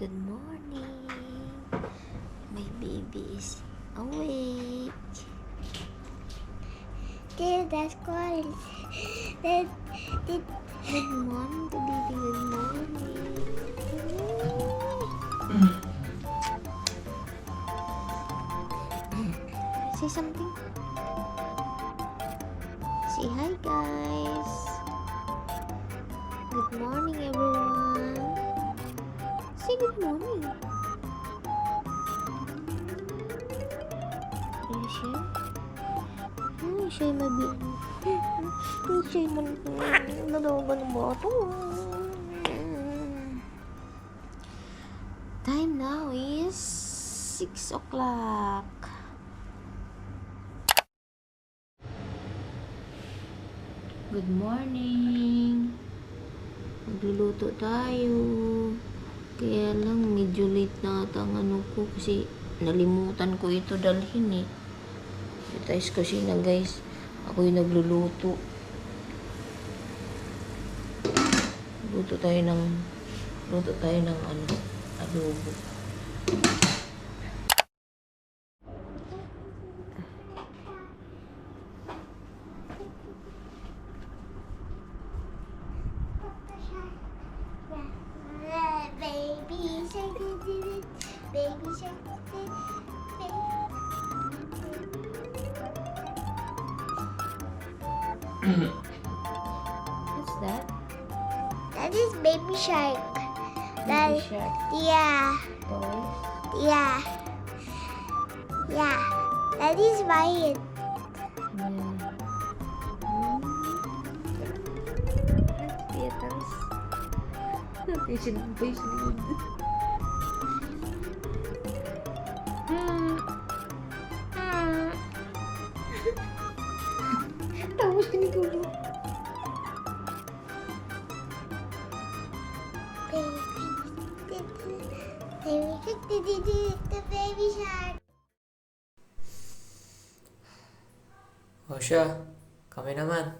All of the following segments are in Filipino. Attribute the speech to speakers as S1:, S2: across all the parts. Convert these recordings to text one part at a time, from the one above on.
S1: Good morning. My baby is awake.
S2: That's called.
S1: Good morning, the baby. Good morning. Say something. Say hi, guys. Good morning, everyone. Say good morning. Are you sure? Siya siya nalaban ng bato. Time now is 6 o'clock. Good morning. Magluluto tayo. Kaya lang medyo late na ata ang ano ko kasi nalimutan ko ito dalhin eh. Ito is kusina guys. Ako yung nagluluto. Luto tayo ng ano, adobo.
S2: Baby shark did it. Baby shark did it.
S1: What's that?
S2: That is baby shark. That,
S1: Baby shark
S2: yeah,
S1: toys.
S2: yeah, yeah. That is mine.
S1: Yeah. Pieters. Patient voice lead. Tapos tinigulo.
S2: Baby shark did it. The baby shark.
S3: O siya, kami naman.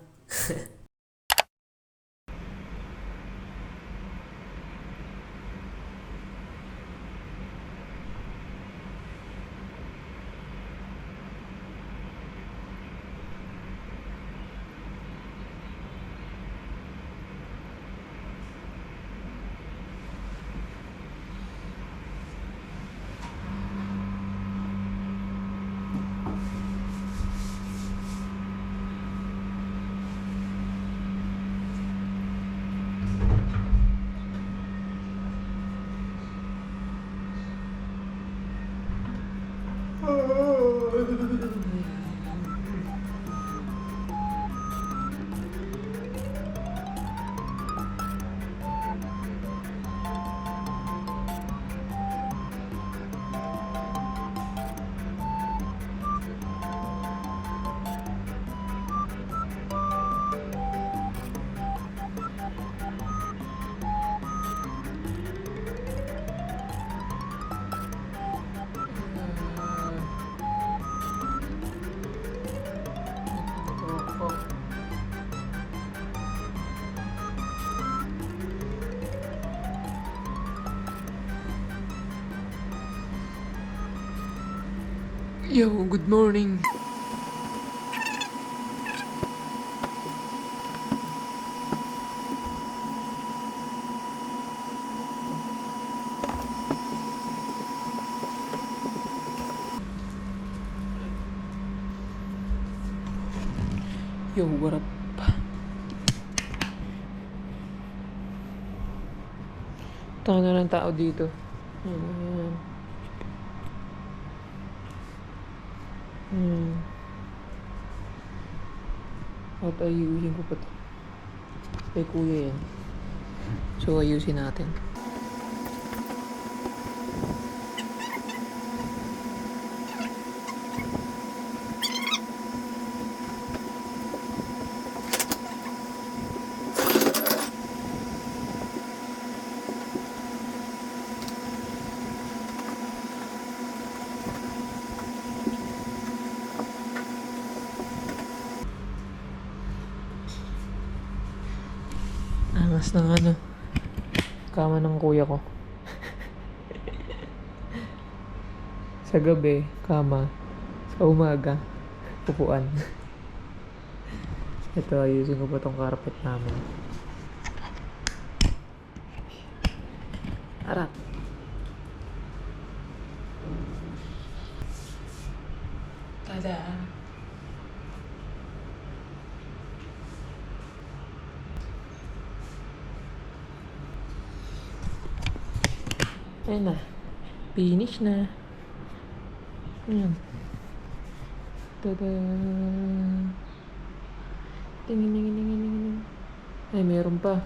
S3: Yo, good morning. Yo, what up? Taka na ng tao dito. Ayan. At ayusin ko pa to. Kay kuya yan. So ayusin natin. Angas ng ano, kama ng kuya ko. Sa gabi, kama. Sa umaga, upuan. Ito, ayusin ko pa tong carpet namin. Harap. Tada! Ayun na. Finish na. Ayan. Tada! Tingin, tingin, tingin, tingin. Ay, meron pa.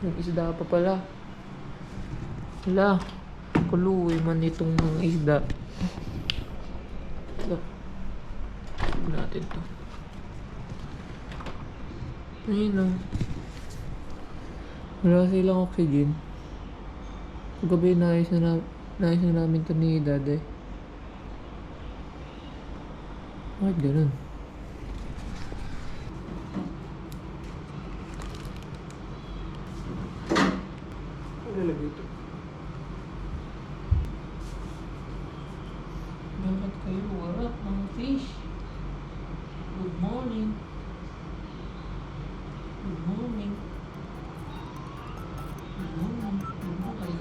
S3: Yung isda pa pala. Wala. Kuluwi man itong mga isda. Ito. Tignan natin to. Ayun o. Wala silang oxygen. Gabi naayos na namin ito ni Dad eh. Bakit ganun? Lalagay ito. Bakit kayo warap mga fish? Good morning. Good morning. Good morning. Good morning.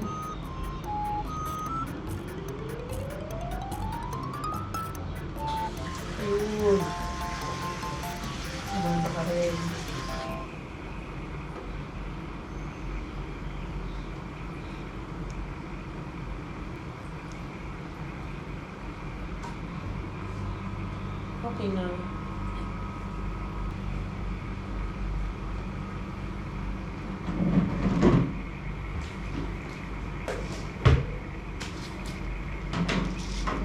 S3: Ayun. Ano ka rin? Okay na.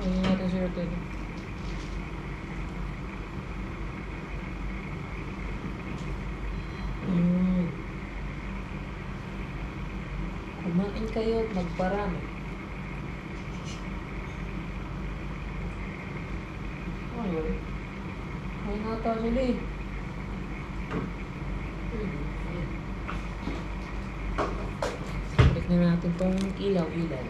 S3: Ayun natin si Rotel. Kumain kayo at magparami. Ayun. Ay nata sila eh. Balik na natin itong ilaw-ilaw.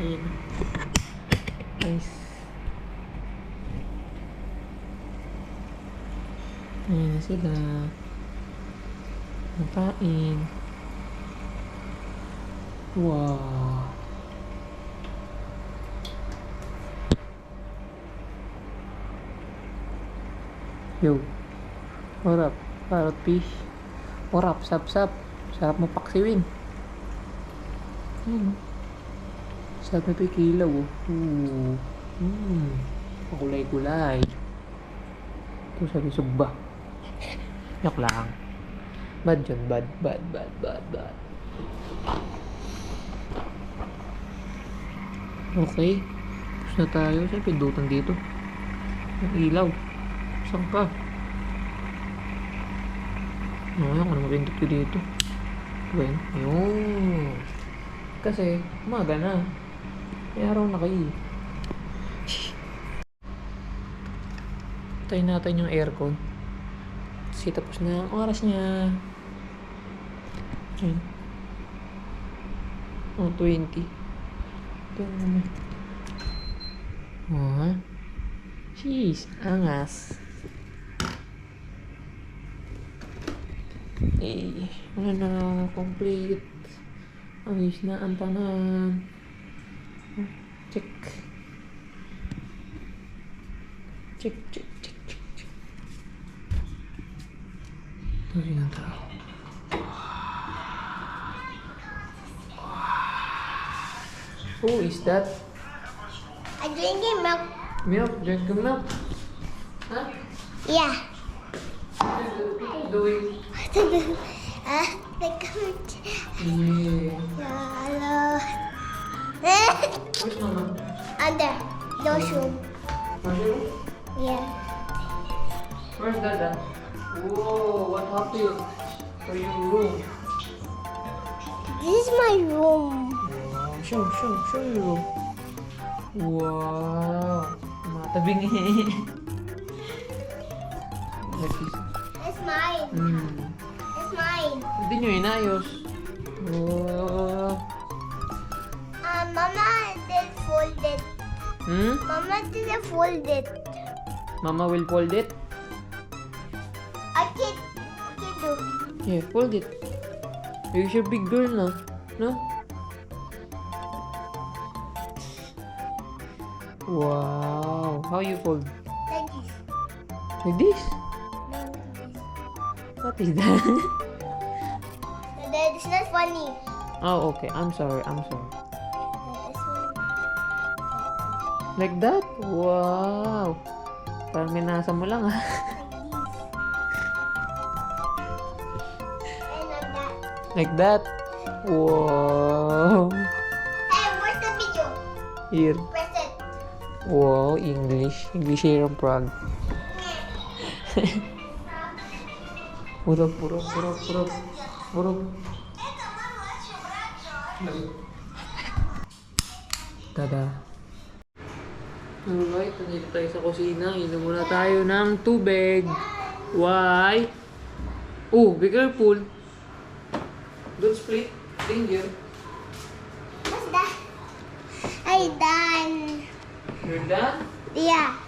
S3: Ayun. Nice. Ayun na sila. Nakain. Wow. Yo. What up? Parrot fish. What up? Sap-sap. Sarap mo paksiwin. Ayun. Sarap na pikilaw oh. Pakulay-kulay. Ito sa lisog ba? Yak lang. Bad yun. Bad. Okay. Tapos na tayo. Saan pindutan dito? Ang ilaw. Saan ka? Ano naman mapindot ko dito? Well, yun. Kasi, umaga na. May araw na kayo. Tayo natin yung aircon. Kasi tapos na ang oras niya. Ayun. Oh, 20. Ito naman. Oh, jeez, angas. Eh, wala na complete. Ayos na ang tanan. Check. Check. Ito rin ang tao. Who is that?
S2: I'm drinking milk.
S3: Milk? Drink the milk? Huh?
S2: Yeah.
S3: What are you doing?
S2: The couch.
S3: Yeah.
S2: Hello.
S3: Where's mama?
S2: Under. Those room.
S3: Where's your room?
S2: Yeah.
S3: Where's Dada? Whoa, what happened to your room?
S2: This is my room.
S3: Wow, show your room. Wow, matabing
S2: It's mine.
S3: Hmm.
S2: It's mine.
S3: Hindi nyo inayos. Wow.
S2: Mama did fold it. Mama didn't fold it.
S3: Mama will fold it?
S2: I can do.
S3: Yeah, fold it. You're a big girl now. No? Wow. How you fold?
S2: Like this.
S3: Like this?
S2: No, like this.
S3: What is that?
S2: That is not funny.
S3: Oh, okay. I'm sorry.
S2: That is funny.
S3: Like that? Wow. Parang minasa mo lang ah.
S2: Like this. And like that.
S3: Like that? Wow.
S2: Hey, where's the video?
S3: Here.
S2: Press it.
S3: Wow, English. English here ang Prague. Purok. Tada. Alright, nandito tayo sa kusina. Inom muna tayo ng tubig. Why? Oh, be careful. Don't split. Danger.
S2: What's that? I done.
S3: You're done?
S2: Yeah.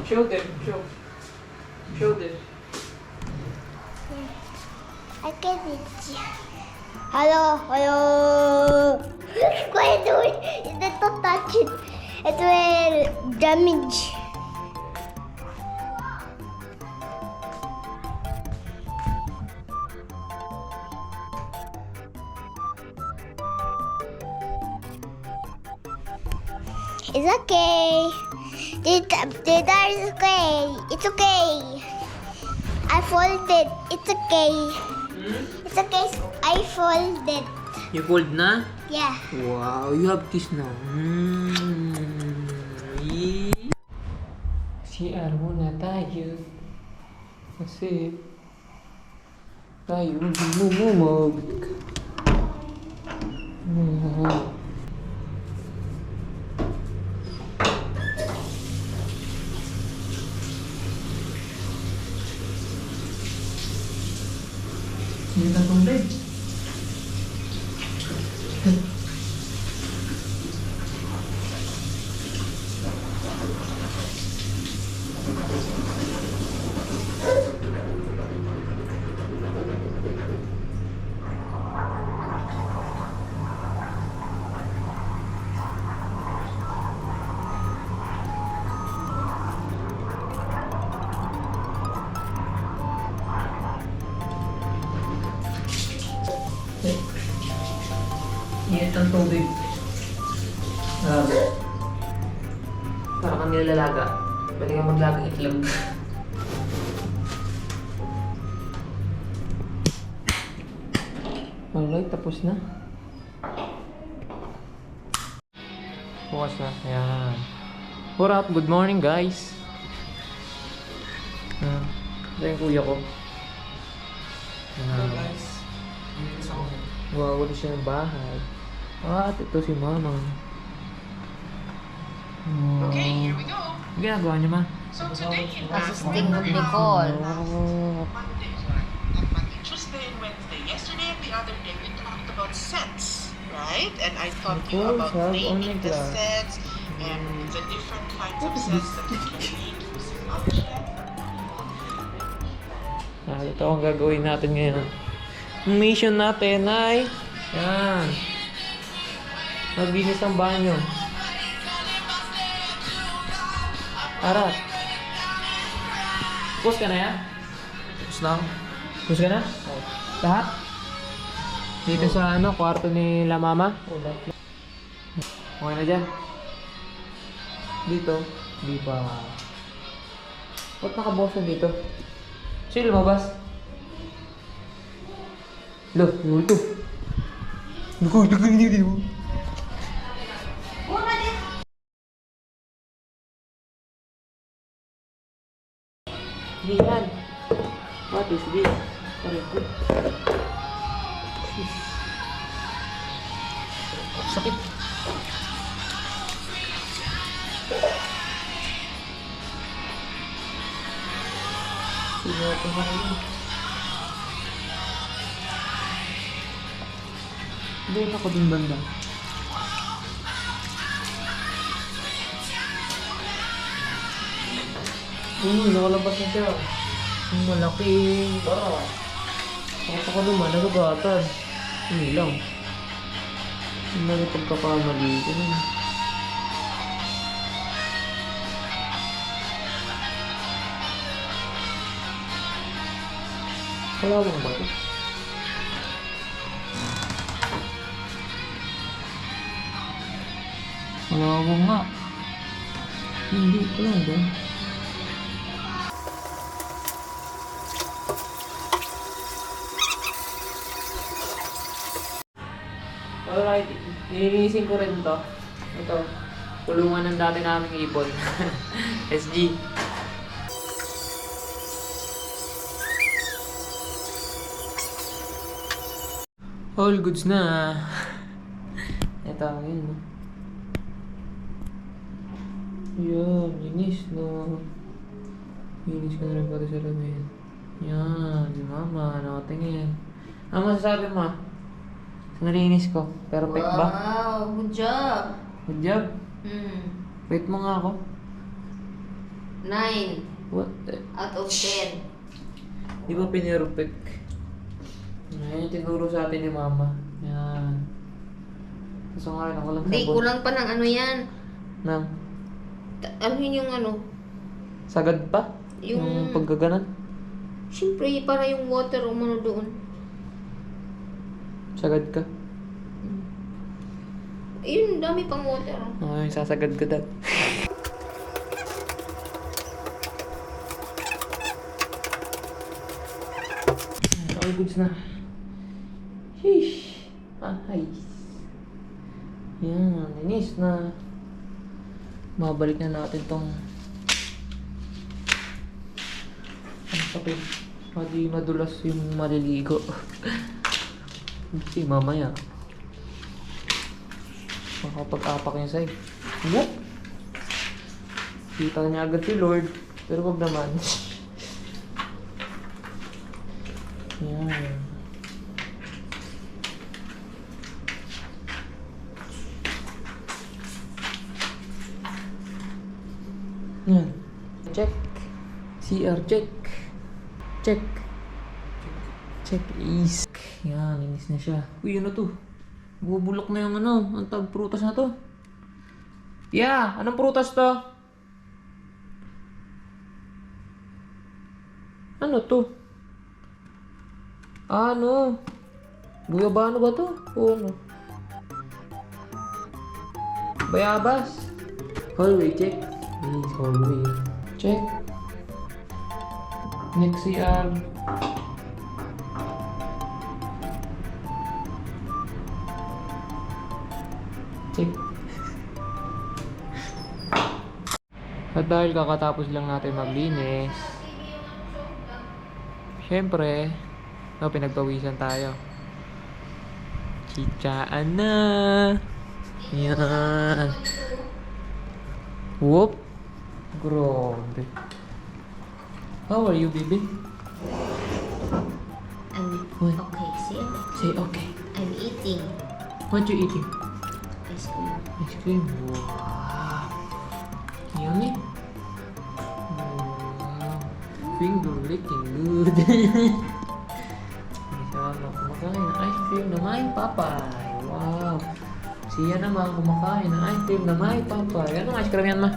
S3: Show them. Show them.
S2: I can reach. Hello. Why do it? Don't touch it. It will damage. It's okay. That is okay. It's okay. I folded. It's okay. It's okay. I folded.
S3: You fold na?
S2: Yeah.
S3: Wow, you have this now. CR muna tayo. Kasi tayo bumumog. Hindi na tubig. Init ang tubig. Para kang nilalaga. Pwede kang maglagang itlog. Alright, tapos na. Bukas na. Ayan. What up? Good morning, guys. Ito yung kuya ko.
S4: Guys,
S3: Wow, wala siya ng bahay. At ito si Mama.
S4: okay, here we go.
S3: Ang ginagawa niya, Ma?
S4: So today in
S1: Assisting with Nicole.
S4: Monday, sorry, not Monday, Tuesday and Wednesday. Yesterday and the other day we talked about sets, right? And I taught you
S3: Nicole,
S4: about
S3: have
S4: naming
S3: only
S4: the
S3: glass.
S4: sets and the different kinds of sets that you can make using objects.
S3: Ito ang gagawin natin ngayon. Ang mission natin ay yan. Maglinis ng banyo. Arat. Pus ka na yan?
S4: Tapos lang.
S3: Pus ka na? Lahat? Dito sa kwarto ni La Mama? Okay na dyan? Dito? Di ba? Ba't nakabukas na dito? Sino lumabas? Lo, ito. Lugo, hindi mo. Yan. What is this? Aray ko. Sakit. Sinuot na kayo. Doon ako dun banda. Nakalabas na siya. Ang malaking bara. Ako naman, nagagatan. Hindi lang. Ang mga pagkakamali ko nun. Kalawang ba ito? Kalawang nga. Hindi ko lang ba? Alright, nilinisin ko rin to. Ito, kulungan ng dati naming ibon. SG. All goods na. Ito, yun. Yan, linis no. Linis ko na rin pati sa lamin. Yan, si mama, nakatingin. Ano masasabi mo? Sa nalinis ko, perfect ba?
S1: Wow, good job.
S3: Good job.
S1: Hmm.
S3: Rate mo nga ako.
S1: 9
S3: What?
S1: out of 10.
S3: Di ba pinirperfect? Yan yung tinuro sa atin ni mama. Yan. Gusto nga rin ako lang
S1: Hindi,
S3: sabon.
S1: kulang pa ng ano yan.
S3: Nang
S1: Ano yun yung ano?
S3: sagad pa? Yung paggaganan?
S1: Siyempre, para yung water umano doon.
S3: Sagad ka?
S1: Ayun, dami pang water.
S3: Ay, sasagad ka dad. All goods na. Sheesh. Ay. Yan, linis na. Mabalik na natin tong ang sakit. Hindi madulas yung maliligo. Kasi mamaya makapag-apak yung sa'yo. Yep. Kita niya agad si Lord. Pero wag naman. Yan. Yan. Check. CR check. Check. Check is. Yan, linis na siya. Uy, ano to? Bubulok na yung ano, ang tag prutas na to. Yeah, anong prutas to? Ano to? Ano? Guyabano ba to? O ano? Bayabas? Hallway check. Yes, hallway. Check. Next CR. Check. At dahil kakatapos lang natin maglinis, syempre, pinagpawisan tayo. Chichaan na. Yan. Whoop. Grabe. How are you, baby? What?
S1: Okay, see?
S3: Say okay.
S1: I'm eating
S3: What you eating?
S1: ice cream.
S3: Ice cream. Wow. Yummy. Wow. Finger licking good. Siya kumakain ng ice cream na may papay. Wow. Siya naman kumakain ng ice cream na may papay. Anong ice cream yan, ma?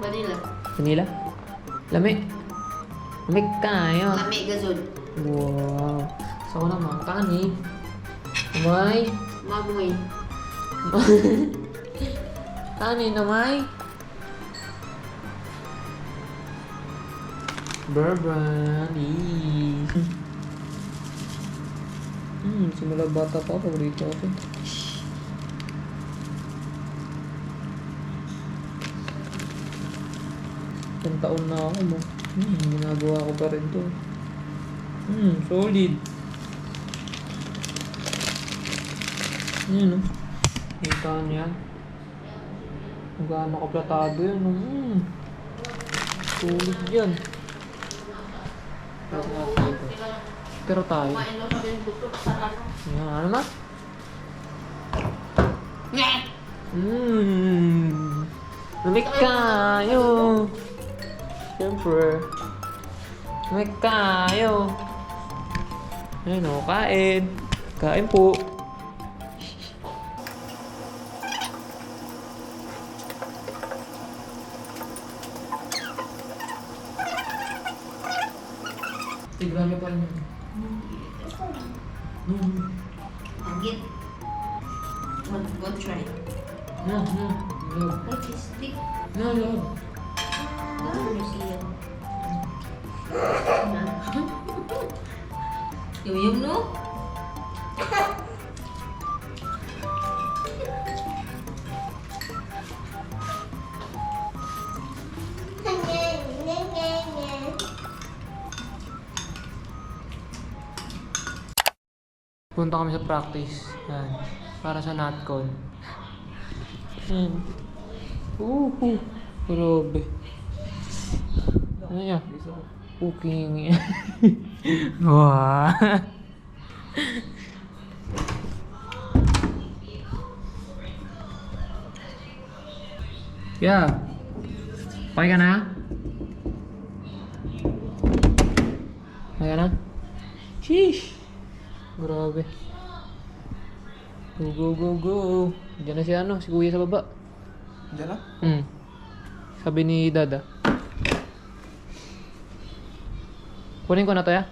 S1: Vanilla.
S3: Vanilla? Lami. Lami kayo.
S1: Kami gazon.
S3: Wow. So naman, kanin. May
S1: Mamoy.
S3: kanin na may bourbon. Simula bata pa, paborito ako. Isang taon na ako mo. Ginagawa ko pa rin to. Solid. Yan, no? Kita niya. Kung gaano kaplatado yun, no? Solid yan. Pero tayo. Yan, ano na? Lamig kayo. Siyempre. Super. May kayo. Ayun o, kain. Kain po. Tignan niyo pa rin.
S1: Agit. What try?
S3: No.
S1: What is big?
S3: No.
S1: Ano siya? Yung no?
S3: Punta kami sa practice. Yan. Para sa NatCon. Yan. Grabe. Ano yan? Cooking. Wah. Yeah. Okay ka na? Okay ka na? Sheesh. Grabe. Go. Diyan na si si kuya sa baba.
S5: Diyan na?
S3: Sabi ni Dada. Kunin ko na to ya.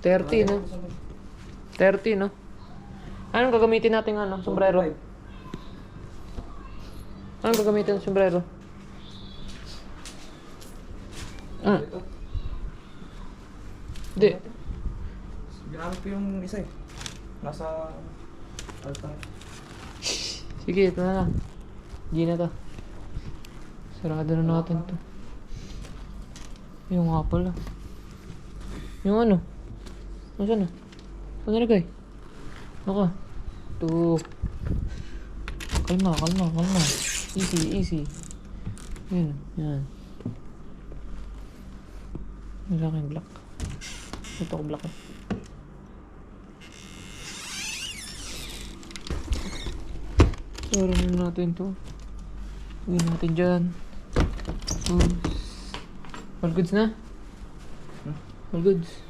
S3: $30 no? 30 no? Anong gagamitin natin sombrero? Anong gagamitin ng sombrero? Hindi.
S5: Ginamit ko yung isa eh. Nasa altar.
S3: Sige, ito na lang. G na to. Sarado na natin to. Yung nga pala. Yung ano? Nasaan na? Saan nalagay? Naka. Ito. Kalma. Easy. Yan. Wala kayong black. Ito ko black eh. Sarang natin to. Uwi natin dyan. All goods na? All goods.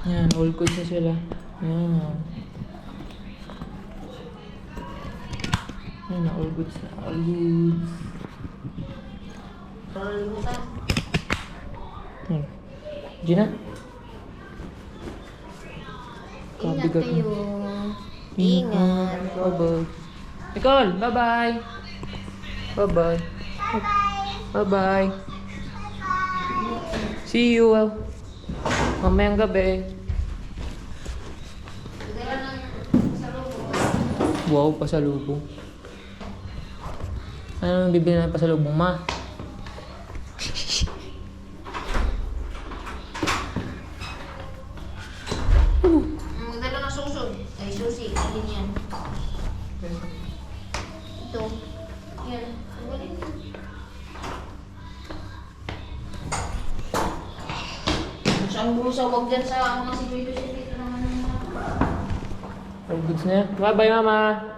S3: Yan, all goods na sila. Yan. Yan, all goods na. All goods. Gina?
S1: Ingat kayo. Ingat.
S3: Bye-bye. Nicole, bye-bye. Bye-bye. Bye-bye. See you. Mamayang gabi. Wow, pasalubong. Anong bibili na pasalubong, ma?
S1: Magdala ng susod. Ay, susi. Alin yan? Ito. Yan. Ang galing yan. Saan busa? Huwag dyan sa mga situation dito naman.
S3: All goods na yan. Bye-bye, mama.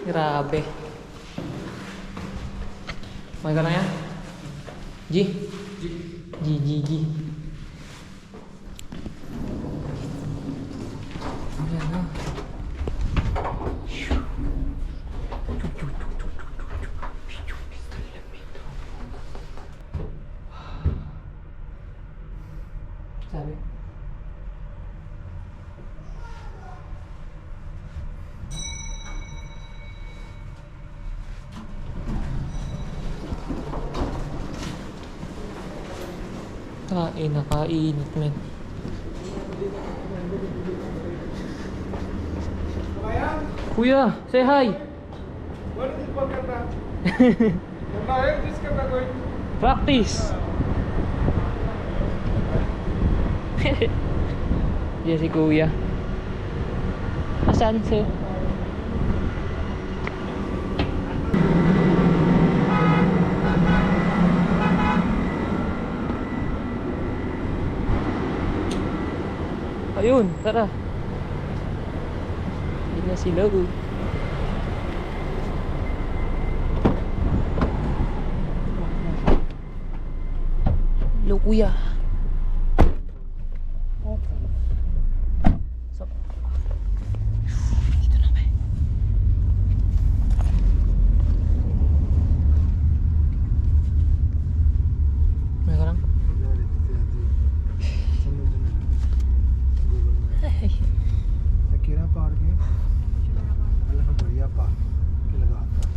S3: Grabe. Okay ka na yan? G? G. Ayan na. Sabi? Nakainit men. Kuya, say hi.
S5: What is it for kanta? Kaya, just kanta ko.
S3: Practice! Yan si kuya. Asan sa'yo? Ayun, tara. Hindi na sila. Hello, kuya. Sup? Dito na ba? May ka lang? Ay.
S6: कीड़ा पार के अल्लाह बढ़िया पार के लगाता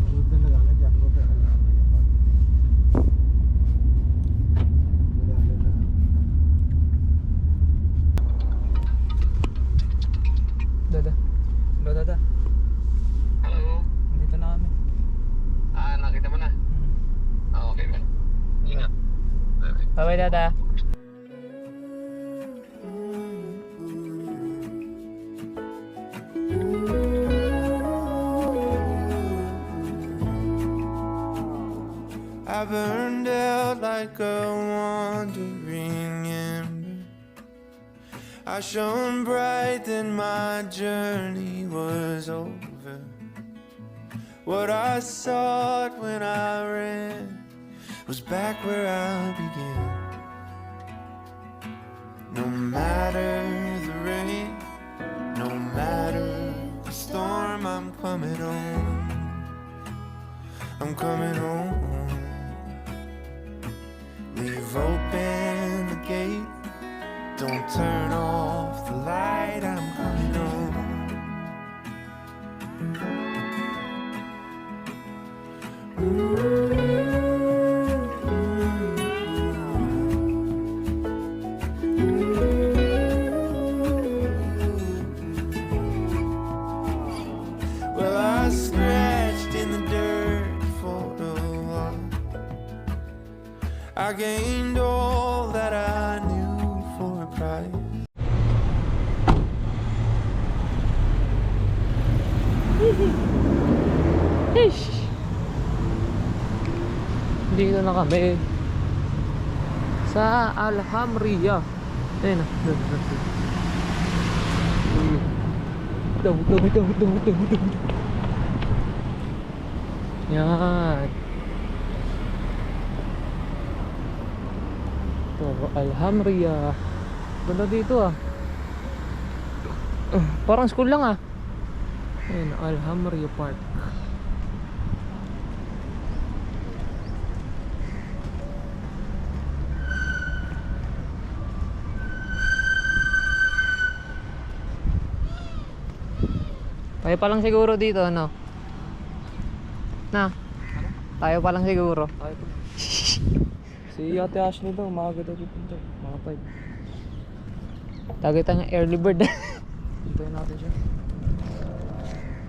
S6: दूध में लगाना जानवरों पे अल्लाह बढ़िया पार लगा लेना
S5: Dada. Hello, Dada.
S7: Hello?
S5: Nandito na kami.
S7: Nakita mo na? Okay man. Ingat. Bye-bye.
S3: Bye-bye, Dada.
S8: I burned out like a wandering ember. I shone bright, then my journey was over. What I sought when I ran was back where I began. No matter the rain, no matter the storm, I'm coming home. I'm coming home. Leave open the gate. Don't turn off the light. I'm coming home. Well, I scratched in the dirt for a while. I gained all that I knew for a price.
S3: Ish. Dito na kami sa Alhamria. Ayun na. Daw. Yan. Ito, Alhamria. Ganda dito ah. Parang school lang ah. Ayun, Alhamria Park. Tayo pa lang siguro dito, ano? Na? Tayo pa lang siguro.
S5: Ay, ito. Si Ate Ashley daw, maaga daw pupunta. Mga 5.
S3: Tagay tayo ng early bird.
S5: Hintayin natin siya.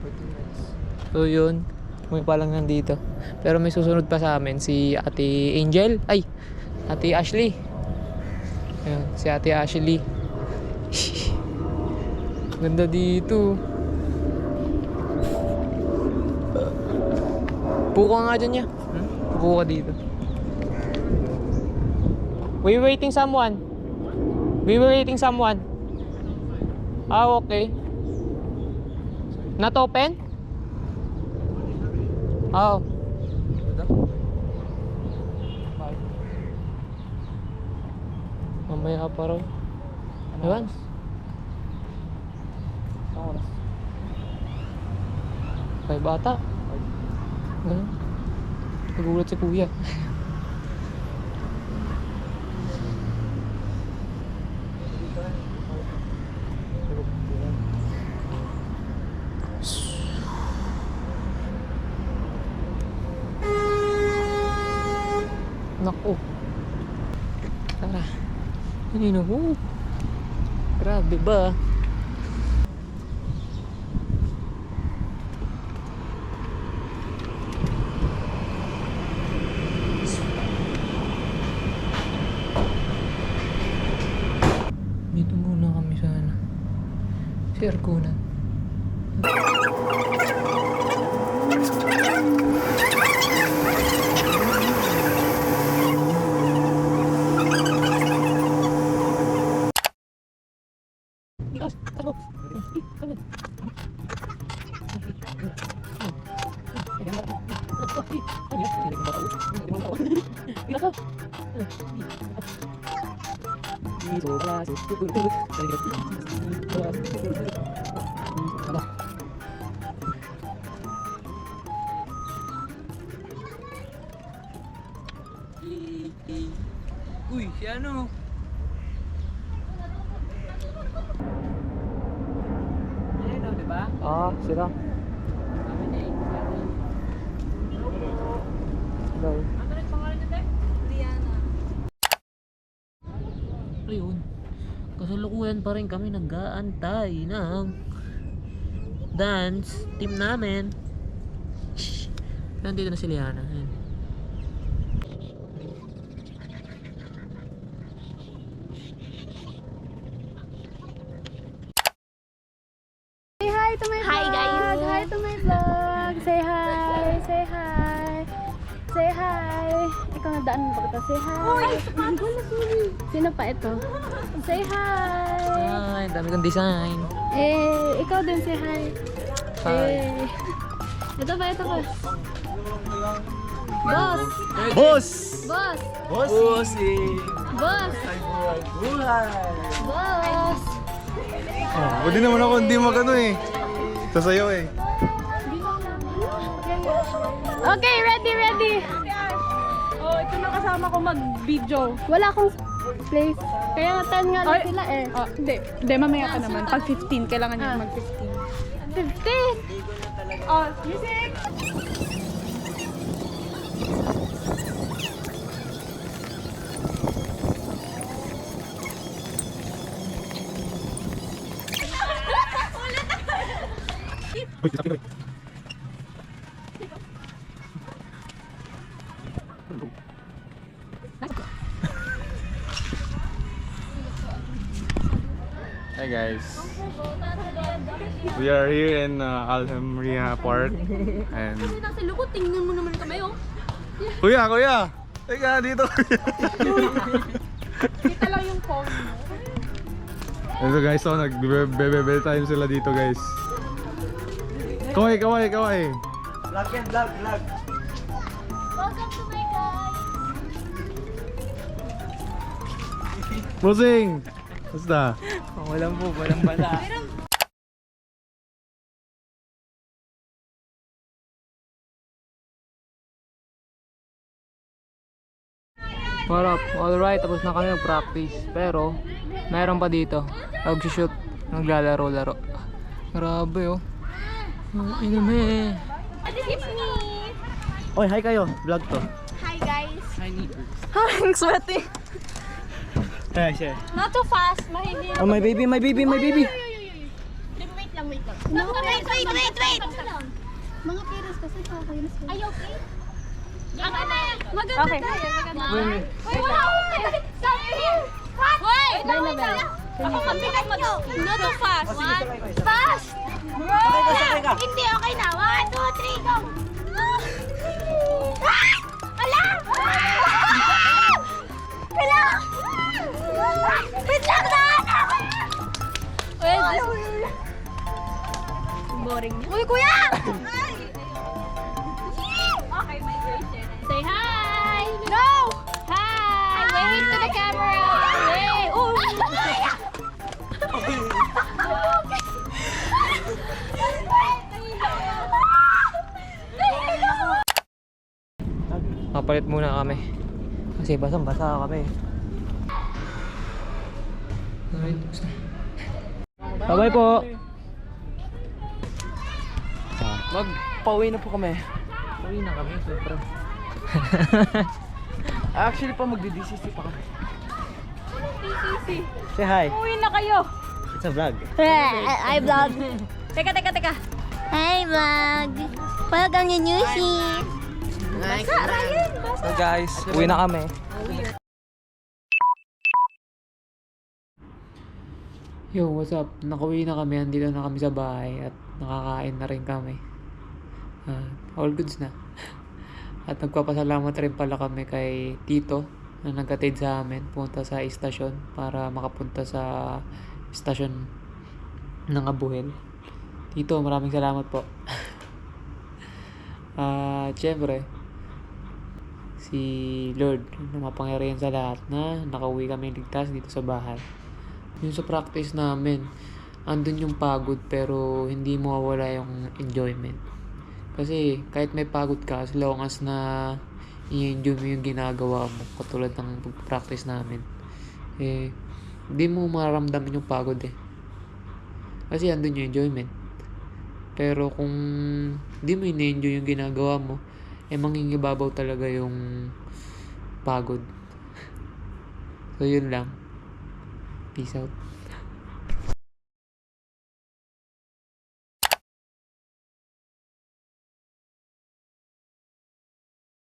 S5: 14 minutes.
S3: So yun, may pa lang nandito. Pero may susunod pa sa amin, si Ate Angel. Ay, Ate Ashley. Ayun, si Ate Ashley. Ganda dito. Puko nga dyan niya. Puko ka dito. We waiting someone. We waiting someone. Ah, okay. Not open? Oh.
S5: Dada? 5.
S3: Mamaya pa raw. Ewan.
S5: Saan oras?
S3: 5 bata. Ganun. Nagulat si kuya. Naku. Tara. Kanina ko. Grabe ba? Dito muna kami sana. Si Arconan. Uy, si ano? Ano, diba?
S5: Ah, sila. Hello.
S3: Ayun. Kasalukuyan pa rin kami nag-aantay ng dance team namin. Shhh. Nandito na si Liana. Ayan.
S9: Say hi to my vlog.
S2: Hi, guys.
S9: Hi to my vlog. Say hi. Say hi. Say hi. Ikaw nadaan mo ba ito? Say hi. Sino pa ito? Say hi.
S3: Ay, dami kong design.
S9: Eh, ikaw din say hi.
S3: Hi.
S9: Eh. Ito pa, ito pa. Boss.
S6: Boss!
S9: Boss.
S6: Bossy!
S9: Boss. Boss.
S6: Oh, pwede naman ako hindi magano eh. Sasayaw eh.
S9: Okay, ready, ready.
S10: Oh, ito na kasama ko mag-video.
S9: Wala akong place. Kaya nga 10 nga lang sila eh.
S10: Oh, hindi, mamaya pa naman. Pag 15, kailangan niya mag-15.
S9: 15.
S10: Oh, music!
S6: Hi guys. We are here in Alhambra Park and
S9: Nasa lukot, tingnan mo naman kami oh.
S6: Kuya, kuya! Teka, dito kuya!
S10: Kita lang yung phone mo.
S6: Ito guys, so nag-bebe time sila dito guys. Kaway, kaway, kaway!
S2: Welcome to my guys.
S6: Musing! Basta?
S5: Walang po, walang bala.
S3: What up? Alright, tapos na kami mag-practice. Pero, meron pa dito. Mag-shoot, naglalaro-laro. Grabe oh. Iname.
S2: This is me.
S5: Oy, hi kayo. Vlog to.
S2: Hi guys.
S10: Ang sweaty.
S5: Hi, share.
S2: Not too fast. Mahihirap.
S5: Oh, my baby, my baby, my baby.
S2: Wait lang. Wait. Mga piras kasi kakainis ko. Ay, okay. Ako na. Maganda
S10: Okay.
S2: tayo. Wait, wala akong sabi here. What? Wait lang. Ako magbigat nyo. Not too fast. Fast. Hindi, okay na. 1, 2, 3, go. Ah! Ala! Ala! Wait lang na! Boring niya. Uy, kuya! Okay, my version. Say hi! No! Hi! Wave to the camera! Wave! Oh!
S3: Kapalit muna kami. Kasi basang-basa kami. Alright, tapos na. Bye-bye po!
S5: Magpauwi na po kami.
S3: Uwi na kami, siyempre.
S5: Actually pa magdi-DCC pa kami.
S10: DCC.
S5: Say hi.
S10: Uwi na kayo.
S5: It's a vlog.
S2: I vlog.
S10: Teka.
S2: Hi vlog. Welcome to New Sheep.
S5: So guys, uwi na kami.
S3: Yo, what's up? Nakauwi na kami, andito na kami sa bahay at nakakain na rin kami. All goods na. At nagpapasalamat rin pala kami kay Tito na nagkatid sa amin punta sa istasyon para makapunta sa istasyon ng Abuhel. Tito, maraming salamat po. Siyempre, si Lord na mapangyarihan sa lahat na nakauwi kami ligtas dito sa bahay. Yung sa practice namin, andun yung pagod pero hindi mawawala yung enjoyment. Kasi kahit may pagod ka, as long as na i-enjoy mo yung ginagawa mo, katulad ng practice namin, hindi mo mararamdaman yung pagod eh. Kasi andun yung enjoyment. Pero kung hindi mo i-enjoy yung ginagawa mo, mangingibabaw talaga yung pagod. So yun lang. Peace out.